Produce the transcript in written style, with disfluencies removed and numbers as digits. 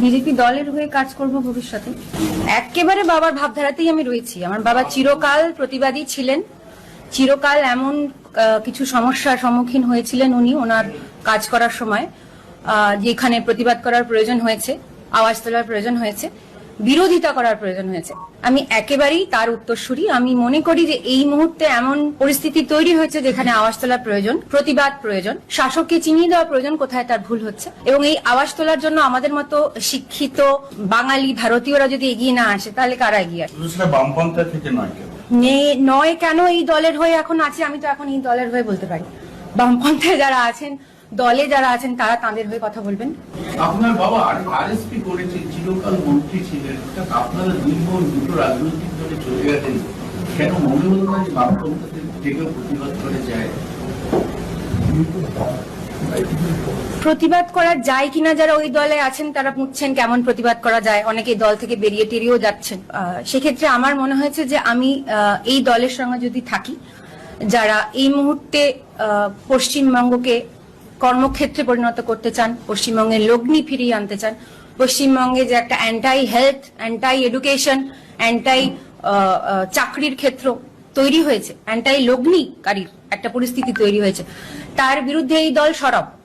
BJP দলের হয়ে কাজ করব ভবিষ্যতে। একেবারে বাবার ভাবধারাতেই আমি রয়েছি। আমার বাবা চিরকাল প্রতিবাদী ছিলেন, চিরকাল এমন কিছু সমস্যার সম্মুখীন হয়েছিলেন উনি ওনার কাজ করার সময়, যেখানে প্রতিবাদ করার প্রয়োজন হয়েছে, আওয়াজ তোলার প্রয়োজন হয়েছে, বিরোধিতা করার প্রয়োজন হয়েছে। আমি একেবারেই তার উত্তরসূরি। আমি মনে করি যে এই মুহূর্তে এমন পরিস্থিতি তৈরি হয়েছে যেখানে আওয়াজ তোলার প্রয়োজন, প্রতিবাদ প্রয়োজন, শাসককে চিনিয়ে দেওয়া প্রয়োজন কোথায় তার ভুল হচ্ছে, এবং এই আওয়াজ তোলার জন্য আমাদের মতো শিক্ষিত বাঙালি ভারতীয়রা যদি এগিয়ে না আসে তাহলে কারা এগিয়ে আসে? বামপন্থা থেকে নয় কেন এই দলের হয়ে এখন আছে, আমি তো এখন এই দলের হয়ে বলতে পারি। বামপন্থায় যারা আছেন, দলে যারা আছেন, তারা তাদের হয়ে কথা বলবেন। আপনার বাবা আরএসপি করেছে, চিরকাল মন্ত্রী ছিলেন, আপনারা দুই বোন দুটো রাজনৈতিক দলে চলে গেলেন, কেন মনে হলো না যে বামপন্থাদের থেকে প্রতিবাদ করে যায়? প্রতিবাদ করা যায় কিনা যারা ওই দলে আছেন তারা বুঝছেন কেমন প্রতিবাদ করা যায়, অনেকে দল থেকে বেরিয়ে টেরিয়েও যাচ্ছেন। সেক্ষেত্রে আমার মনে হয়েছে যে আমি এই দলের সঙ্গে যদি থাকি, যারা এই মুহূর্তে পশ্চিমবঙ্গকে কর্মক্ষেত্রে পরিণত করতে চান, পশ্চিমবঙ্গের লগ্নি ফিরিয়ে আনতে চান, পশ্চিমবঙ্গে যে একটা anti health, anti education, anti চাকরির ক্ষেত্র তৈরি হয়েছে, অ্যান্টাই লগ্নিকারীর একটা পরিস্থিতি তৈরি হয়েছে, তার বিরুদ্ধে এই দল সরব।